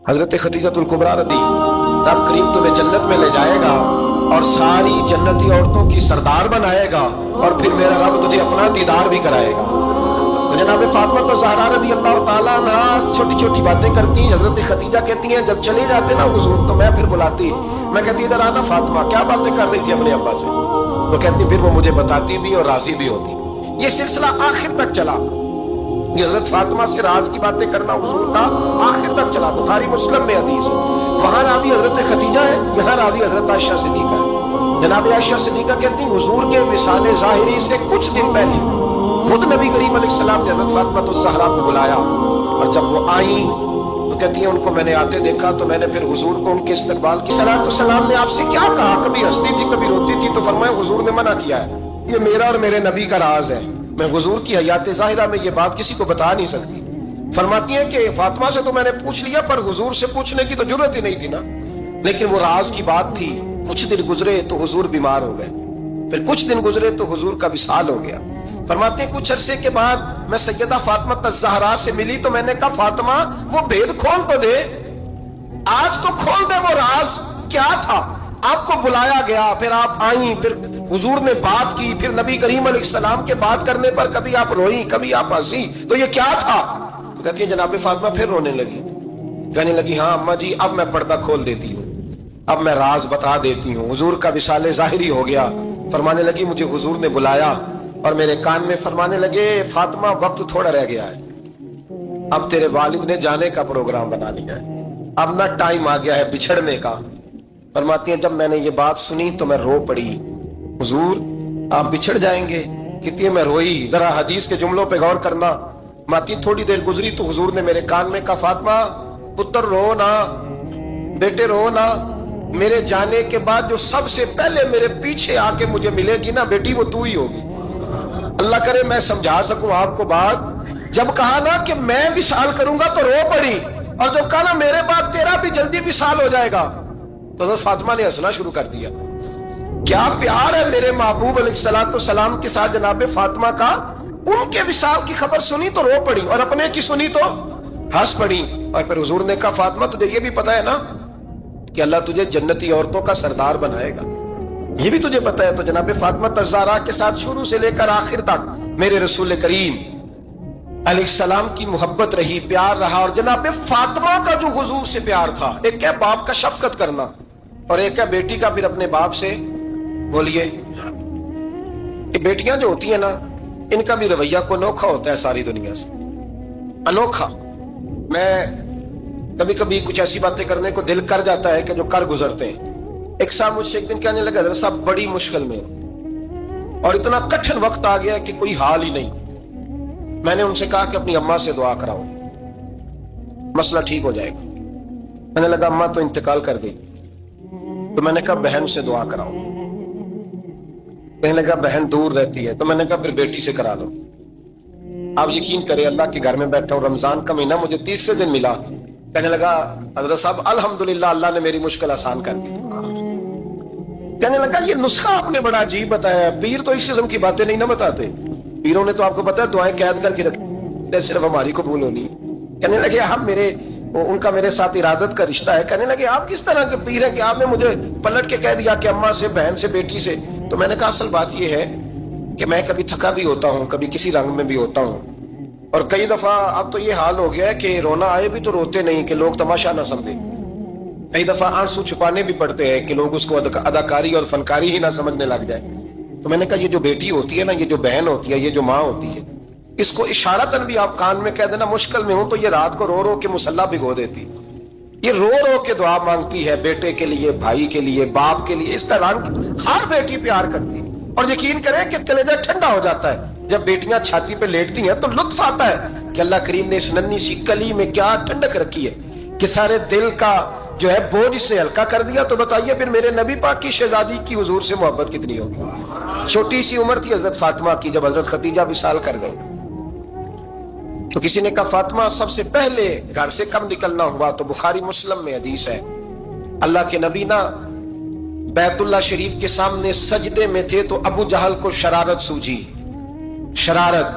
हजरत खदीजतुल कुबरा रदी, रब करीम तुम्हें जन्नत में ले जाएगा और सारी जन्नती औरतों की सरदार बनाएगा और फिर मेरा रब तुझे अपना दीदार भी कराएगा। तो जनाब फातिमा तो ज़हरा रदी अल्लाह ताला अन्हा छोटी छोटी बातें करती हैं। हजरत खदीजा कहती हैं जब चले जाते ना हुजूर तो मैं फिर बुलाती, मैं कहती इधर आना फातिमा, क्या बातें कर रही थी अपने अब्बा से। तो कहती फिर वो मुझे बताती भी और राजी भी होती। ये सिलसिला आखिर तक चला, ये हजरत फातिमा से राज की बातें करना हुजूर का आखिर तक चला। बुखारी मुस्लिम में हदीस, वहां रावी हजरत खदीजा है, यहाँ रावी हजरत आयशा सिद्दीका है। जनाब आयशा सिद्दीका कहती हुजूर के विसाले ज़ाहिरी से कुछ दिन पहले खुद नबी करीम अलैहिस्सलाम ने हजरत फातिमा तो ज़हरा को बुलाया, और जब वो आई तो कहती है उनको मैंने आते देखा तो मैंने फिर हुजूर को उनके इस्तकबाल की सलाम ने आपसे क्या कहा, कभी हंसती थी कभी रोती थी, तो फरमाया हुजूर ने मना किया है, ये मेरा और मेरे नबी का राज है, मैं हुजूर की हयात ज़ाहिरा में ये बात किसी को बता नहीं सकती। फरमाती हैं कि फातिमा से तो मैंने पूछ लिया पर हुजूर से पूछने की तो जरूरत ही नहीं थी ना, लेकिन वो राज की बात थी। कुछ दिन गुजरे तो हुजूर बीमार हो गए, फिर कुछ दिन गुजरे तो हुजूर का विसाल हो गया। फरमाते हैं कुछ अरसे के बाद मैं सैयदा फातिमा तज़हरा से मिली तो मैंने कहा फातिमा वो भेद खोल तो दे, आज तो खोल दे वो राज क्या था। आपको बुलाया गया, फिर आप आई, फिर हुजूर ने बात की, फिर नबी करीम अलैहिस्सलाम के बात करने पर कभी आप रोई कभी आप हंसी, तो ये क्या था। तो कहती है जनाब फातिमा फिर रोने लगी, कहने लगी हाँ अम्मा जी अब मैं पर्दा खोल देती हूँ, अब मैं राज बता देती हूँ। हुजूर का विसाले ज़ाहिरी हो गया। फरमाने लगी मुझे हुजूर ने बुलाया और मेरे कान में फरमाने लगे फातिमा वक्त थोड़ा रह गया है, अब तेरे वालिद ने जाने का प्रोग्राम बना लिया है, अब ना टाइम आ गया है बिछड़ने का। फरमाती हैं जब मैंने ये बात सुनी तो मैं रो पड़ी, हुजूर आप बिछड़ जाएंगे। कहती है मैं रोई। जरा हदीस के जुमलों पे गौर करना। माती थोड़ी देर गुजरी तो हुजूर ने मेरे कान में कहा फातिमा पुत्र रो ना, बेटे रो ना, मेरे जाने के बाद जो सबसे पहले मेरे पीछे आके मुझे मिलेगी ना बेटी वो तू ही होगी। अल्लाह करे मैं समझा सकूं आपको बात। जब कहा ना कि मैं विशाल करूंगा तो रो पड़ी, और जब कहा ना मेरे बाद तेरा भी जल्दी विशाल हो जाएगा तो हज़रत फातिमा ने हंसना शुरू कर दिया। क्या प्यार है मेरे महबूब अलैहिस्सलाम के साथ जनाब फातिमा का। उनके विशाल की खबर सुनी तो रो पड़ी और अपने की सुनी तो हंस पड़ी। और फिर हुजूर ने कहा फातिमा तुझे ये भी पता है ना कि अल्लाह तुझे जन्नती औरतों का सरदार बनाएगा, ये भी तुझे पता है। तो जनाब फातिमा तज़हरा के साथ शुरू से लेकर आखिर तक मेरे रसूल करीम अलैहिस्सलाम की मोहब्बत रही, प्यार रहा। और जनाब फातिमा का जो हुजूर से प्यार था, एक है बाप का शफकत करना और एक है बेटी का फिर अपने बाप से। बोलिए ये बेटियां जो होती है ना इनका भी रवैया को अनोखा होता है सारी दुनिया से, अनोखा। मैं कभी कभी कुछ ऐसी बातें करने को दिल कर जाता है कि जो कर गुजरते हैं। एक साहब मुझसे एक दिन कहने लगा साहब बड़ी मुश्किल में और इतना कठिन वक्त आ गया कि कोई हाल ही नहीं। मैंने उनसे कहा कि अपनी अम्मा से दुआ कराओ, मसला ठीक हो जाएगा। मैंने लगा अम्मा तो इंतकाल कर गई, तो मैंने कहा बहन से दुआ कराओ। कहने लगा बहन दूर रहती है, तो मैंने कहा फिर बेटी से करा लो। आप यकीन करें अल्लाह के घर में बैठा हूं, रमजान का महीना मुझे 30 दिन मिला। कहने लगा हजरत साहब अल्हम्दुलिल्लाह अल्लाह ने मेरी मुश्किल आसान कर दी। कहने लगा ये नुस्खा आपने बड़ा अजीब बताया, पीर तो इस किस्म की बातें नहीं ना बताते, पीरों ने तो आपको पता है दुआएं कैद करके रखी, सिर्फ हमारी कबूल होनी है। कहने लगे आप उनका मेरे साथ इरादत का रिश्ता है। कहने लगे आप किस तरह के पीर है कि आपने मुझे पलट के कह दिया कि अम्मा से, बहन से, बेटी से। तो मैंने कहा असल बात यह है कि मैं कभी थका भी होता हूँ, कभी किसी रंग में भी होता हूँ, और कई दफा अब तो ये हाल हो गया है कि रोना आए भी तो रोते नहीं कि लोग तमाशा ना समझे। कई दफा आंसू छुपाने भी पड़ते हैं कि लोग उसको अदाकारी और फनकारी ही ना समझने लग जाए। तो मैंने कहा ये जो बेटी होती है ना, ये जो बहन होती है, ये जो माँ होती है, इसको इशारतन भी आप कान में कह देना मुश्किल में हूं तो ये रात को रो रो के मुसल्ला भिगो देती, ये रो रो के दुआ मांगती है बेटे के लिए, भाई के लिए, बाप के लिए। इसका रंग हर बेटी प्यार करती है। और यकीन करें कि कलेजा ठंडा हो जाता है जब बेटियां छाती पे लेटती हैं, तो लुत्फ आता है कि अल्लाह करीम ने इस नन्ही सी कली में क्या ठंडक रखी है कि सारे दिल का जो है बोझ इसने हल्का कर दिया। तो बताइए फिर मेरे नबी पाक की शहजादी की हुजूर से मोहब्बत कितनी होगी। छोटी सी उम्र थी हजरत फातिमा की जब हजरत खदीजा विसाल कर गई। तो किसी ने कहा फातिमा सबसे पहले घर से कब निकलना हुआ, तो बुखारी मुस्लिम में हदीस है अल्लाह के नबी ना बैतुल्लाह शरीफ के सामने सजदे में थे तो अबू जहल को शरारत सूझी, शरारत।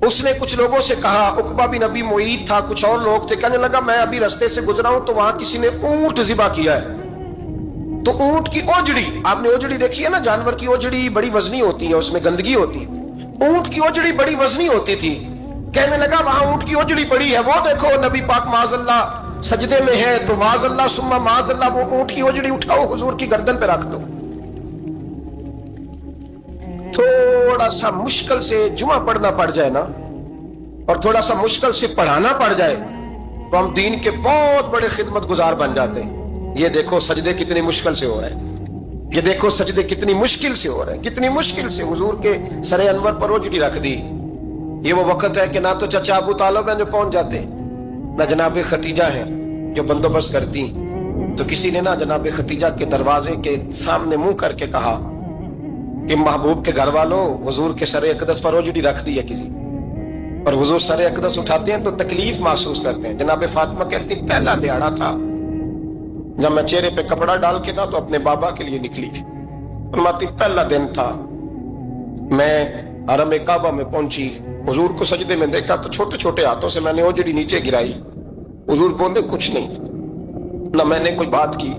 उसने कुछ लोगों से कहा, उकबा बिन अबी मुईद था, कुछ और लोग थे, कहने लगा मैं अभी रास्ते से गुजरा हूं तो वहां किसी ने ऊंट ज़िबा किया है। तो ऊंट की ओजड़ी, आपने ओजड़ी देखी है ना, जानवर की ओजड़ी बड़ी वजनी होती है, उसमें गंदगी होती है। ऊंट की ओजड़ी बड़ी वजनी होती थी। कहने लगा वहां ऊंट की ओजड़ी पड़ी है, वो देखो नबी पाक माज़अल्लाह सजदे में है, तो माज़अल्लाह सुम्मा माज़अल्लाह वो ऊंट की ओजड़ी उठाओ, हुजूर की गर्दन पे रख दो। थोड़ा सा मुश्किल से जुमा पढ़ना पड़ जाए ना, और थोड़ा सा मुश्किल से पढ़ाना पड़ जाए, तो हम दीन के बहुत बड़े खिदमत गुजार बन जाते हैं। ये देखो सजदे कितनी मुश्किल से हो रहे हैं, ये देखो सजदे कितनी मुश्किल से हो रहे हैं, कितनी मुश्किल से हुजूर के सरे अनवर पर ओजड़ी रख दी। ये वो वक्त है कि ना तो चचा अबू तालिब हैं जो पहुंच जाते, ना जनाब खतीजा हैं जो बंदोबस्त करती। तो किसी ने ना जनाब खतीजा के दरवाजे के सामने मुंह करके कहा कि महबूब के घर वालों, हुजूर के सरे अकदस पर ओजड़ी रख दी है किसी, और हुजूर सरे अकदस उठाते हैं तो तकलीफ महसूस करते हैं। जनाब फातिमा कहती पहला दिहाड़ा था जब मैं चेहरे पे कपड़ा डाल के ना तो अपने बाबा के लिए निकली। फरमाती पहला दिन था, मैं हरम काबा में पहुंची, हुजूर को सजदे में देखा तो छोटे छोटे हाथों से मैंने ओजड़ी नीचे गिराई। हुजूर बोले कुछ नहीं, ना मैंने कोई बात की,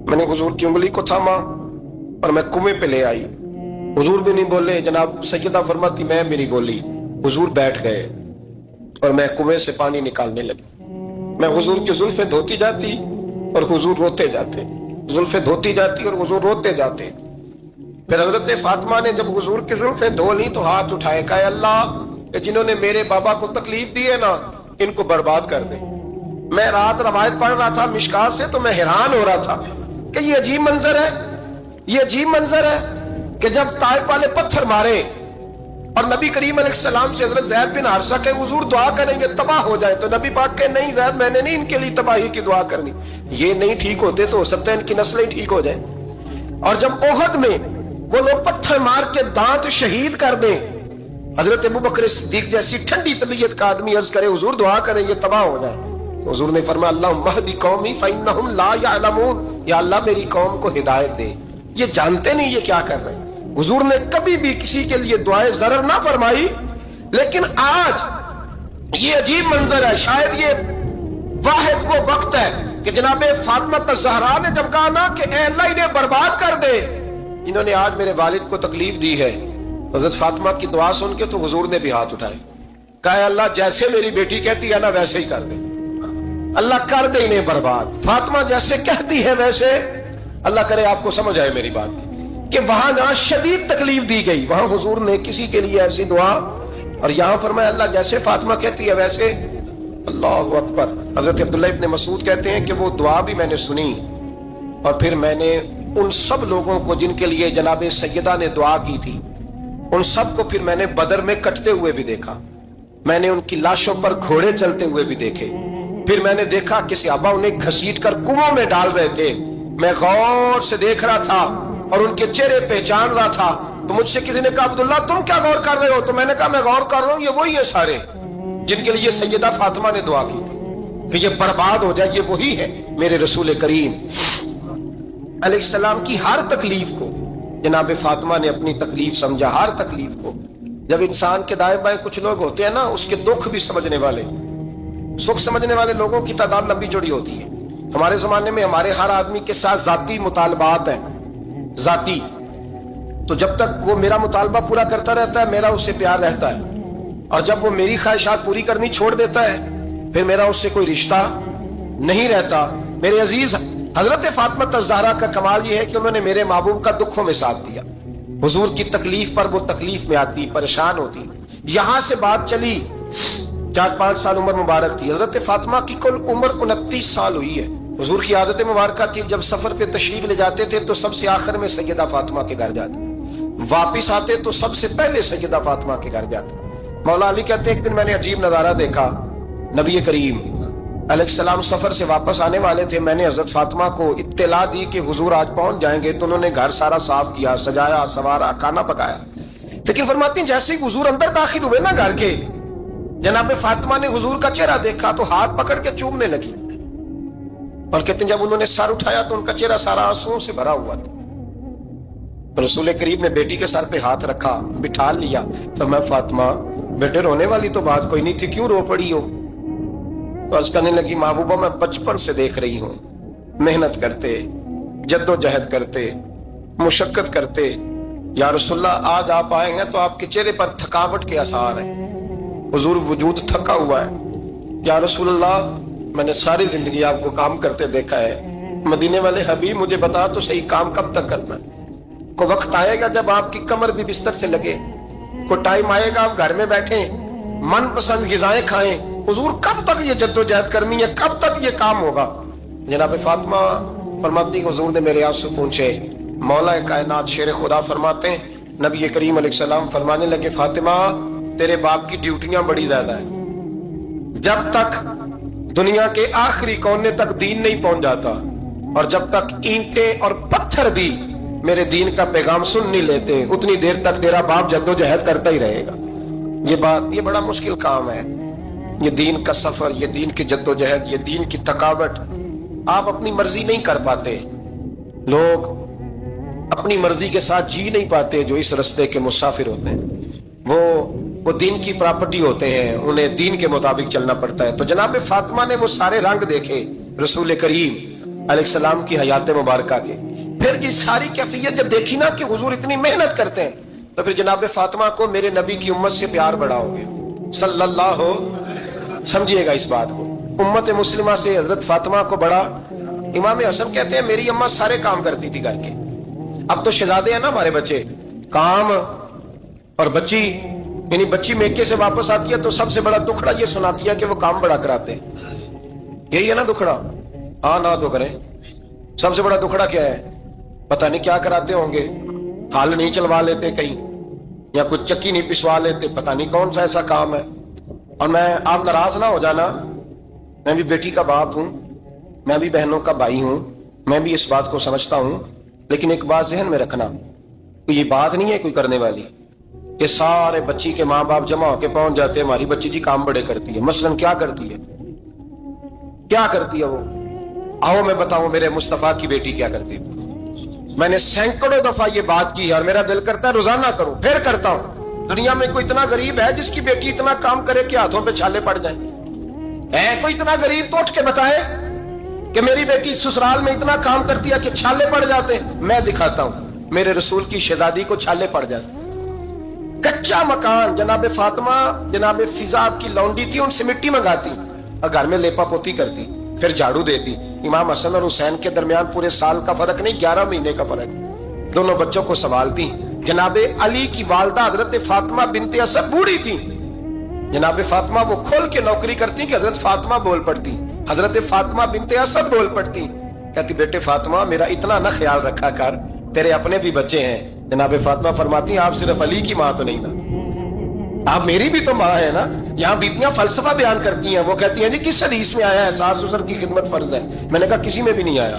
मैंने हुजूर की उंगली को थामा और मैं कुएं पे ले आई। हुजूर भी नहीं बोले। जनाब सैयदा फरमाती मैं भी नहीं बोली। हुजूर बैठ गए और मैं कुएं से पानी निकालने लगी। मैं हुजूर की जुल्फें धोती जाती और हुजूर रोते जाते, जुल्फें धोती जाती और हुजूर रोते जाते। फिर हजरत फातिमा ने जब हुजूर की जुल्फें धो ली तो हाथ उठाए, कहा अल्लाह जिन्होंने मेरे बाबा को तकलीफ दी है ना, इनको बर्बाद कर दे। मैं रात रवायत पढ़ रहा था मिशकात से, तो मैं हैरान हो रहा था कि ये अजीब मंजर है, ये अजीब मंजर है कि जब ताइफ वाले पत्थर मारे और नबी करीम अलैहिस्सलाम से हजरत ज़ैद बिन हारिसा के हुजूर दुआ करेंगे तबाह हो जाए, तो नबी पाक के नहीं ज़ैद मैंने नहीं इनके लिए तबाही की दुआ करनी, ये नहीं ठीक होते तो हो सकता है इनकी नस्लें ठीक हो जाए। और जब ओहद में वो लोग पत्थर मार के दांत शहीद कर दें, हजरत अबू बकर सिद्दीक जैसी ठंडी तबीयत का आदमी अर्ज करे हुजूर दुआ करेंगे तबाह हो जाए, तो हुजूर ने फरमाया अल्लाहुम्मा हदी कौमी फइन्नहुम ला यअलमून, या अल्लाह मेरी कौम को हिदायत दे, ये जानते नहीं ये क्या कर रहे हैं। हुजूर ने कभी भी किसी के लिए दुआए ज़रर ना फरमाई, लेकिन आज ये अजीब मंजर है। शायद ये वाहिद वो वक्त है कि जनाबे फातिमा ज़हरा ने जब कहा ना कि ए अल्लाह इन्हें बर्बाद कर दे, इन्होंने आज मेरे वालिद को तकलीफ दी है। हज़रत फातिमा की दुआ सुन के तो हुजूर ने भी हाथ उठाए, कहा अल्लाह जैसे मेरी बेटी कहती है ना वैसे ही कर दे, अल्लाह कर दे इन्हें बर्बाद। फातिमा जैसे कहती है वैसे, अल्लाह करे आपको समझ आए मेरी बात कि वहां ना शदीद तकलीफ दी गई, वहां हुजूर ने किसी के लिए ऐसी दुआ, और यहां फरमाया अल्लाह जैसे फातिमा कहती है वैसे। अल्लाहु अकबर। हजरत अब्दुल्लाह इब्न मसूद कहते हैं कि वो दुआ भी मैंने सुनी, और फिर मैंने उन सब लोगों को जिनके लिए जनाबे सैयदा ने दुआ की थी, उन सब को फिर मैंने बदर में कटते हुए भी देखा, मैंने उनकी लाशों पर घोड़े चलते हुए भी देखे, फिर मैंने देखा कि सहाबा उन्हें घसीट कर कुओं में डाल रहे थे। मैं गौर से देख रहा था और उनके चेहरे पहचान रहा था। तो मुझसे किसी ने कहा अब्दुल्ला तुम क्या गौर कर रहे हो? तो मैंने कहा मैं गौर कर रहा हूं ये वही है सारे जिनके लिए सैयदा फातिमा ने दुआ की थी कि ये बर्बाद हो जाए, ये वही है मेरे रसूल करीम अलैहिस्सलाम की हर तकलीफ को जनाब फातिमा ने अपनी तकलीफ समझा। हर तकलीफ को, जब इंसान के दाएं बाएं कुछ लोग होते हैं ना, उसके दुख भी समझने वाले, सुख समझने वाले लोगों की तादाद लंबी चौड़ी होती है। हमारे जमाने में हमारे हर आदमी के साथ जाती मुतालबात है, जाती, तो जब तक वो मेरा मुतालबा पूरा करता रहता है मेरा उससे प्यार रहता है, और जब वो मेरी ख्वाहिशात पूरी करनी छोड़ देता है फिर मेरा उससे कोई रिश्ता नहीं रहता। मेरे अजीज हजरत फातिमा ज़हरा का कमाल ये है कि उन्होंने मेरे महबूब का दुखों में साथ दिया। हुजूर की तकलीफ पर वो तकलीफ में आती, परेशान होती। यहां से बात चली, 4-5 साल उम्र मुबारक थी। हजरत फातिमा की कुल उम्र 29 साल हुई है। हुजूर की आदत मुबारक थी जब सफर पे तशरीफ ले जाते थे तो सबसे आखिर में सैयदा फातिमा के घर जाते, वापिस आते तो सबसे पहले सैयदा फातिमा के घर जाते। मौला अली कहते हैं एक दिन मैंने अजीब नजारा देखा, नबी करीम अलैहिस्सलाम सफर से वापस आने वाले थे। मैंने हजरत फातिमा को इत्तला दी कि हुजूर आज पहुंच जाएंगे, तो उन्होंने घर सारा साफ किया, सजाया, सवारा, खाना पकाया। लेकिन फरमाती हैं जैसे ही हुजूर अंदर दाखिल हुए ना घर के, जनाब फातिमा ने हुजूर का चेहरा देखा तो हाथ पकड़ के चूमने लगी, और कहते हैं जब उन्होंने सर उठाया तो उनका चेहरा सारा आंसुओं से भरा हुआ था। रसूल करीम ने बेटी के सर पे हाथ रखा, बिठा लिया। फरमाया फातिमा बेटे रोने वाली तो बात कोई नहीं थी, क्यों रो पड़ी हो? तो अर्ज करने लगी, महबूबा मैं बचपन से देख रही हूं, मेहनत करते, जद्दोजहद करते, मुशक्कत करते, या रसूलल्लाह आज आप आएंगे तो आपके चेहरे पर थकावट के आसार हैं, हुजूर वजूद थका हुआ है। या रसूलल्लाह मैंने सारी जिंदगी आपको काम करते देखा है, मदीने वाले हबीब मुझे बता तो सही काम कब तक करना है? को वक्त आएगा जब आपकी कमर भी बिस्तर से लगे, को टाइम आएगा आप घर में बैठे मनपसंद गिजाएं खाएं, हुजूर कब तक ये जद्दोजहद करनी है, कब तक ये काम होगा? जनाब फातिमा फरमाती हुजूर ने मेरे आंसू पूछे। मौला कायनात शेर खुदा फरमाते हैं, नबी करीम अलैहिस्सलाम फरमाने लगे, फातिमा तेरे बाप की ड्यूटियां बड़ी ज्यादा है, जब तक दुनिया के आखिरी कोने तक दीन नहीं पहुंच जाता और जब तक ईंटें और पत्थर भी मेरे दीन का पैगाम सुन नहीं लेते, उतनी देर तक तेरा बाप जद्दोजहद करता ही रहेगा। ये बड़ा मुश्किल काम है, ये दीन का सफर, ये दीन की जद्दोजहद, ये दीन की थकावट आप अपनी मर्जी नहीं कर पाते। लोग अपनी मर्जी के साथ जी नहीं पाते जो इस रास्ते के मुसाफिर होते हैं, वो दीन की प्रॉपर्टी होते हैं, उन्हें दीन के मुताबिक चलना पड़ता है। तो जनाब फातिमा ने वो सारे रंग देखे रसूल करीम अलैहिस्सलाम की हयात मुबारका के। फिर ये सारी कैफियत जब देखी ना कि हुजूर इतनी मेहनत करते हैं, तो फिर जनाब फातिमा को मेरे नबी की उम्मत से प्यार बढ़ा हो गया सल्लल्लाहु, समझिएगा इस बात को, उम्मत मुस्लिमा से हजरत फातिमा को बड़ा। इमाम हसन कहते हैं मेरी अम्मा सारे काम करती थी घर के। अब तो शहजादे हैं ना हमारे बच्चे, काम और बच्ची, यानी बच्ची मेके से वापस आती है तो सबसे बड़ा दुखड़ा ये सुनाती है कि वो काम बड़ा कराते हैं। यही है ना दुखड़ा? हाँ ना तो करें। सबसे बड़ा दुखड़ा क्या है? पता नहीं क्या कराते होंगे, हाल नहीं चलवा लेते कहीं, या कुछ चक्की नहीं पिसवा लेते, पता नहीं कौन सा ऐसा काम है। और मैं, आप नाराज ना हो जाना, मैं भी बेटी का बाप हूं, मैं भी बहनों का भाई हूं, मैं भी इस बात को समझता हूं, लेकिन एक बात जहन में रखना, ये बात नहीं है कोई करने वाली। ये सारे बच्ची के माँ बाप जमा होके पहुंच जाते हैं, हमारी बच्ची जी काम बड़े करती है। मसलन क्या करती है, क्या करती है वो? आओ मैं बताऊं मेरे मुस्तफा की बेटी क्या करती है। मैंने सैकड़ों दफा ये बात की और मेरा दिल करता है रोजाना करूं, फिर करता हूं। दुनिया में कोई इतना गरीब है जिसकी बेटी इतना काम करे कि हाथों पे छाले पड़ जाए? है कोई इतना गरीब तो उठ के बताए कि मेरी बेटी ससुराल में इतना काम करती है कि छाले पड़ जाते? मैं दिखाता हूं, मेरे रसूल की शहजादी को छाले पड़ जाते। कच्चा मकान, जनाब फातिमा जनाब फिजा की लौंडी थी, उनसे मिट्टी मंगाती और घर में लेपा पोती करती, फिर झाड़ू देती। इमाम हसन और हुसैन के दरमियान पूरे साल का फर्क नहीं, 11 महीने का फर्क। दोनों बच्चों को संभालती। जनाब अली की वालदा हजरत फातिमा बिनते असद बूढ़ी थी, जनाब फातिमा वो खोल के नौकरी करती कि हजरत फातिमा बोल पड़ती, हजरत फातिमा बिनते असद बोल पड़ती। कहती बेटे फातिमा मेरा इतना ना ख्याल रखा कर, तेरे अपने भी बच्चे हैं। जनाब फातिमा फरमाती आप सिर्फ अली की माँ तो नहीं ना, आप मेरी भी तो माँ है ना। यहाँ बीतियां फलसफा बयान करती हैं, वो कहती हैं जी किस हदीस में आया है सास ससुर की खिदमत फर्ज है? मैंने कहा किसी में भी नहीं आया।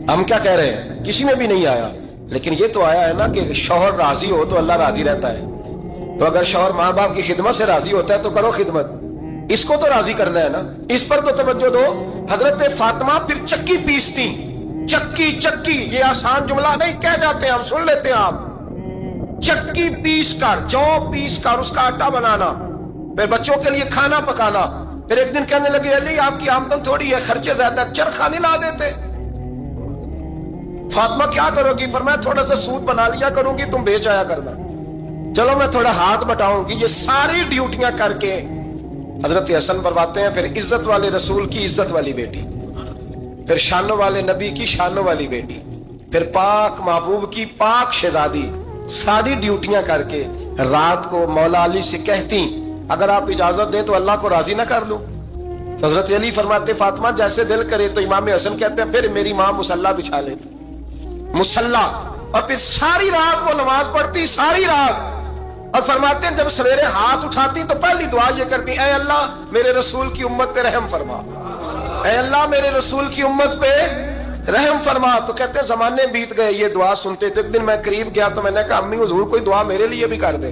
हम क्या कह रहे हैं, किसी में भी नहीं आया, लेकिन ये तो आया है ना कि शौहर राजी हो तो अल्लाह राजी रहता है। तो अगर शौहर माँ बाप की खिदमत से राजी होता है तो करो खिदमत, इसको तो राजी करना है ना, इस पर तो तवज्जो दो। हजरत फातिमा फिर चक्की पीसती, चक्की चक्की ये आसान जुमला नहीं कह जाते, हम सुन लेते हैं आप। चक्की पीस कर, जौ पीस कर उसका आटा बनाना, फिर बच्चों के लिए खाना पकाना। फिर एक दिन कहने लगे अली आपकी आमदन थोड़ी है, खर्चे ज्यादा, चरखा नहीं ला देते। फातिमा क्या करोगी? फरमाया थोड़ा सा सूद बना लिया करूंगी, तुम बेच आया करना। चलो मैं थोड़ा हाथ बटाऊंगी। ये सारी ड्यूटियां करके हजरत हसन फरमाते हैं फिर इज्जत वाले रसूल की इज्जत वाली बेटी, फिर शानों वाले नबी की शानों वाली बेटी, फिर पाक महबूब की पाक शहजादी, सारी ड्यूटियां करके रात को मौला अली से कहती अगर आप इजाजत दें तो अल्लाह को राजी ना कर लूं। हजरत अली फरमाते फातिमा जैसे दिल करे। तो इमाम हसन कहते हैं फिर मेरी माँ मुसल्ला बिछा लेती, मुसल्ला, और फिर सारी रात वो नमाज पढ़ती, सारी रात। और फरमाते हैं जब सवेरे हाथ उठाती तो पहली दुआ ये करती, ऐ अल्लाह मेरे रसूल की उम्मत पे रहम फरमा, ऐ अल्लाह मेरे रसूल की उम्मत पे रहम फरमा। तो कहते हैं जमाने बीत गए ये दुआ सुनते थे। एक दिन मैं करीब गया तो मैंने कहा अम्मी हुजूर कोई दुआ मेरे लिए भी कर दे,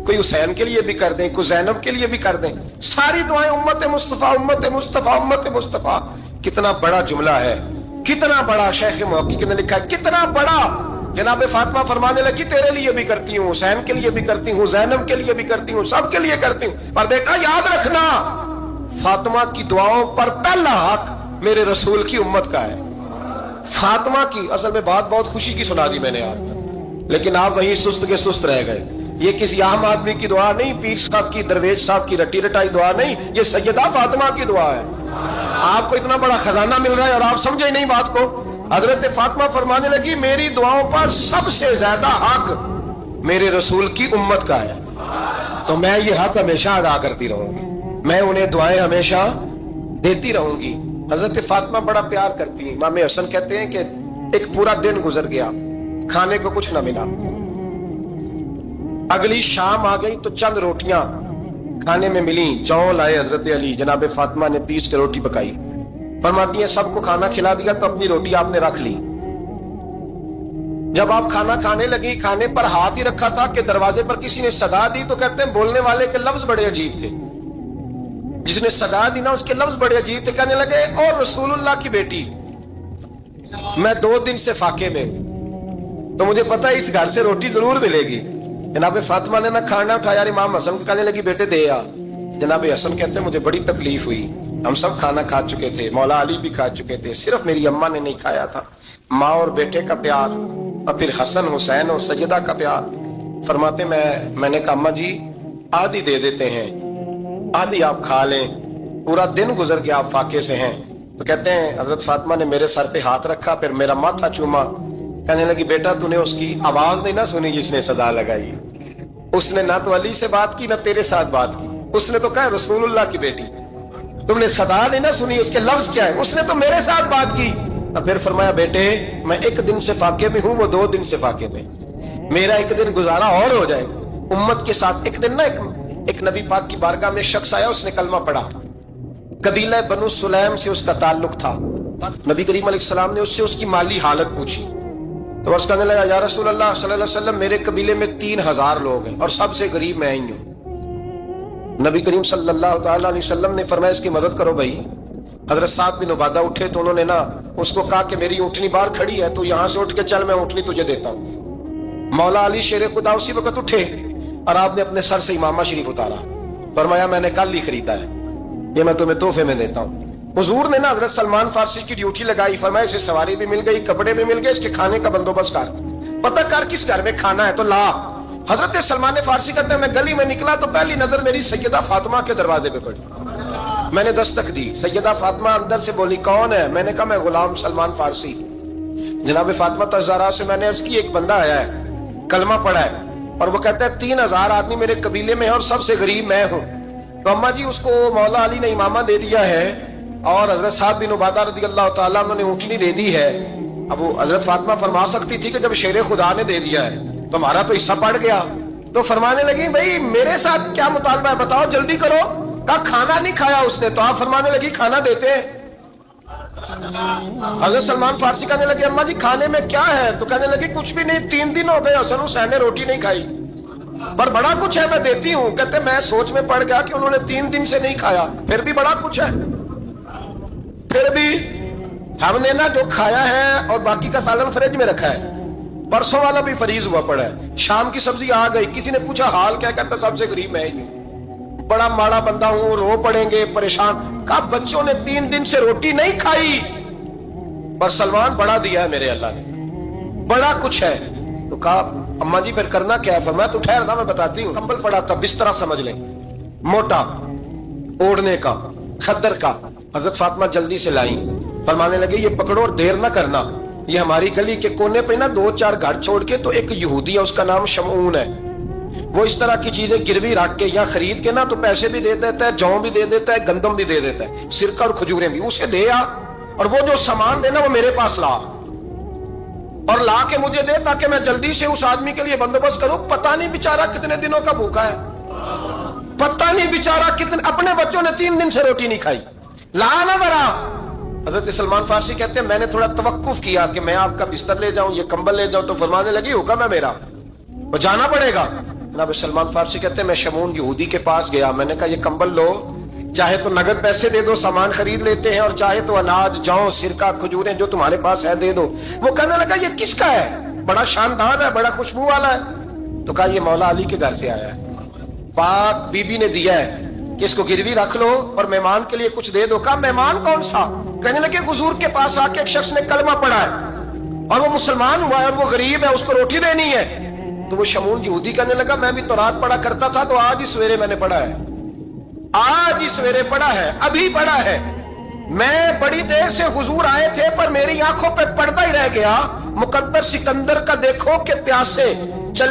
कोई हुसैन के लिए भी कर दें, कोई जैनब के लिए भी कर दें। सारी दुआएं उम्मत मुस्तफा उम्मत मुस्तफा उम्मत मुस्तफा। कितना बड़ा जुमला है, कितना बड़ा शेख मुहक्किक ने लिखा है, कितना बड़ा जनाब फातिमा फरमाने लगी तेरे लिए भी करती हूँ, हुसैन के लिए भी करती हूँ, ज़ैनब के लिए भी करती हूँ, सबके लिए करती हूँ, पर बेटा याद रखना फातिमा की दुआओं पर पहला हक मेरे रसूल की उम्मत का है। फातिमा की असल में बात बहुत खुशी की सुना दी मैंने आज, लेकिन आप वहीं सुस्त के सुस्त रह गए। ये किसी आम आदमी की दुआ नहीं, पीर साहब की, दरवेश साहब की रटी रटाई दुआ नहीं, ये सैयदा फातिमा की दुआ है। आपको इतना बड़ा खजाना मिल रहा है और आप समझे नहीं बात को। हजरत फातिमा फरमाने लगी मेरी दुआओं पर सबसे ज्यादा हक मेरे रसूल की उम्मत का है, तो मैं ये हक हमेशा अदा करती रहूंगी, मैं उन्हें दुआएं हमेशा देती रहूंगी। हजरत फातिमा बड़ा प्यार करती हैं। इमाम हसन कहते हैं कि एक पूरा दिन गुजर गया, खाने को कुछ ना मिला, अगली शाम आ गई तो चंद रोटियां खाने में मिली, जौ लाए हजरत अली, जनाब फातिमा ने पीस के रोटी पकाई, फरमाती है सबको खाना खिला दिया तो अपनी रोटी आपने रख ली। जब आप खाना खाने लगी, खाने पर हाथ ही रखा था कि दरवाजे पर किसी ने सदा दी, तो कहते हैं बोलने वाले के लफ्ज बड़े अजीब थे, जिसने सदा दी ना उसके लफ्ज बड़े अजीब थे। कहने लगे और रसूलुल्लाह की बेटी, मैं 2 दिन से फाके में, तो मुझे पता है इस घर से रोटी जरूर मिलेगी। जनाब फातिमा ने ना खाना उठाया, इमाम हसन को कहने लगी बेटे दे आ। जनाब हसन कहते हैं मुझे बड़ी तकलीफ हुई, हम सब खाना खा चुके थे, मौला अली भी खा चुके थे, सिर्फ मेरी अम्मा ने नहीं खाया था। माँ और बेटे का प्यार और फिर हसन हुसैन और सैयदा का प्यार। फरमाते मैंने कहा अम्मा जी आधी दे देते हैं, आधी आप खा लें, पूरा दिन गुजर गया आप फाके से हैं। तो कहते हैं हजरत फातिमा ने मेरे सर पे हाथ रखा, फिर मेरा माथा चूमा, कहने लगी बेटा तूने उसकी आवाज नहीं ना सुनी जिसने सदा लगाई, उसने ना तो अली से बात की ना तेरे साथ बात की, उसने तो कहा रसूलुल्लाह की बेटी, तुमने सदा नहीं ना सुनी, उसके लफ्ज क्या है, उसने तो मेरे साथ बात की। और फिर फरमाया बेटे मैं 1 दिन से फाके में हूं, वो 2 दिन से फाके में, मेरा 1 दिन गुजारा और हो जाएगा उम्मत के साथ। एक दिन ना एक नबी पाक की बारगाह में शख्स आया, उसने कलमा पढ़ा, कबीला बनु सुलैम से उसका ताल्लुक था। नबी करीम अलैहिस्सलाम ने उससे उसकी माली हालत पूछी, तो अर्ज़ करने लगा या रसूल अल्लाह सल्लल्लाहु अलैहि वसल्लम मेरे कबीले में 3000 लोग हैं और सबसे गरीब मैं ही हूं। नबी करीम सल्लल्लाहु अलैहि वसल्लम ने फरमाया इसकी मदद करो भाई। हजरत साद बिन उबादा उठे तो उन्होंने ना उसको कहा कि मेरी ऊँटनी बाहर खड़ी है, तो यहां से उठ के चल, मैं ऊँटनी तुझे देता हूँ। मौला अली शेर खुदा उसी वक्त उठे और आपने अपने सर से इमामा शरीफ उतारा, फरमाया मैंने कल ही खरीदा है, ये मैं तुम्हें तोहफे में देता हूँ। हुजूर ने ना हजरत सलमान फारसी की ड्यूटी लगाई, फरमाया इसे सवारी भी मिल गई, कपड़े भी मिल गए, इसके खाने का बंदोबस्त कर, पता कर किस घर में खाना है तो ला। हजरत सलमान फारसी कहते हैं मैं गली में निकला तो पहली नजर मेरी सैयदा फातिमा के दरवाजे पे पड़ी, मैंने दस्तक दी, सैयदा फातिमा अंदर से बोली कौन है, मैंने कहा मैं गुलाम सलमान फारसी। जनाब फातिमा तज़ारा से मैंने अर्ज की एक बंदा आया है, कलमा पढ़ा है, और वो कहता है 3000 आदमी मेरे कबीले में है और सबसे गरीब मैं हूँ। तो अम्मा जी उसको मौला अली ने इमामा दे दिया है और हजरत साद बिन उबादा रज़ी अल्लाह तआला अन्हु ने ऊँटनी दे दी है। अब वो हजरत फातिमा फरमा सकती थी कि जब शेर खुदा ने दे दिया है तो हमारा तो हिस्सा पड़ गया। तो फरमाने लगी भाई मेरे साथ क्या मुतालबा है बताओ, जल्दी करो। कहा खाना नहीं खाया उसने, तो आप फरमाने लगी खाना देते हैं। हजरत सलमान फारसी कहने लगे अम्मा जी खाने में क्या है, तो कहने लगी कुछ भी नहीं, 3 दिन हो गए हसन हुसैन ने रोटी नहीं खाई, पर बड़ा कुछ है मैं देती हूँ। कहते मैं सोच में पड़ गया कि उन्होंने 3 दिन से नहीं खाया, फिर भी बड़ा कुछ है, फिर भी हमने ना जो खाया है और बाकी का सालन फ्रिज में रखा है, परसों वाला भी फरीज हुआ पड़ा है, शाम की सब्जी आ गई। किसी ने पूछा हाल क्या, कहता सबसे गरीब मैं ही हूं, बड़ा माड़ा बंदा हूं, रो पड़ेंगे परेशान। कहा बच्चों ने 3 दिन से रोटी नहीं खाई, पर सलमान बड़ा दिया है मेरे अल्लाह ने, बड़ा कुछ है। तो कहा अम्मा जी फिर करना क्या है, फरमाया तो ठहर ना मैं बताती हूँ। कंबल पड़ा था, बिस्तरा समझ ले, मोटा ओढ़ने का, खद्दर का। हजरत फातिमा जल्दी से लाई, फरमाने लगे ये पकड़ो और देर ना करना, ये हमारी गली के कोने पे ना 2-4 घर छोड़ के तो एक यहूदी है, उसका नाम शमऊन है, वो इस तरह की चीजें गिरवी रख के या खरीद के ना तो पैसे भी दे देता है, जौ भी दे देता है, गंदम भी दे देता है, सिरका और खजूरें भी, उसे दे आ, और वो जो सामान देना वो मेरे पास ला, और ला के मुझे दे ताकि मैं जल्दी से उस आदमी के लिए बंदोबस्त करूं। पता नहीं बेचारा कितने दिनों का भूखा है, पता नहीं बेचारा कितने, अपने बच्चों ने 3 दिन से रोटी नहीं खाई, ला ना जरा। हजरत सलमान फारसी कहते हैं मैंने थोड़ा तवक्कुफ किया कि मैं आपका बिस्तर ले जाऊं, ये कंबल ले जाऊं, तो फरमाने लगी हुक्म है मेरा, वो जाना पड़ेगा। जनाब सलमान फारसी कहते हैं मैं शमून यहूदी के पास गया, मैंने कहा ये कंबल लो, चाहे तो नगद पैसे दे दो, सामान खरीद लेते हैं, और चाहे तो अनाज, जौ, सिरका, खजूरें जो तुम्हारे पास है दे दो। वो कहने लगा ये किसका है, बड़ा शानदार है, बड़ा खुशबू वाला है। तो कहा ये मौला अली के घर से आया है। पाक बीबी ने दिया है कि इसको गिरवी रख लो और मेहमान के लिए कुछ दे दो। कहा मेहमान कौन सा? कहने लगे हुजूर के पास आके एक शख्स ने कलमा पढ़ा है और वो मुसलमान हुआ है और वो गरीब है, उसको रोटी देनी है। तो वो शमून यहूदी कहने लगा मैं भी तौरात पढ़ा करता था, तो आज ही सवेरे मैंने पढ़ा है, आज ही सवेरे पढ़ा है, अभी पढ़ा है। मैं बड़ी देर से हुजूर आए थे पर मेरी आंखों पे पर्दा ही रह गया। मुकद्दर सिकंदर का देखो कि प्यासे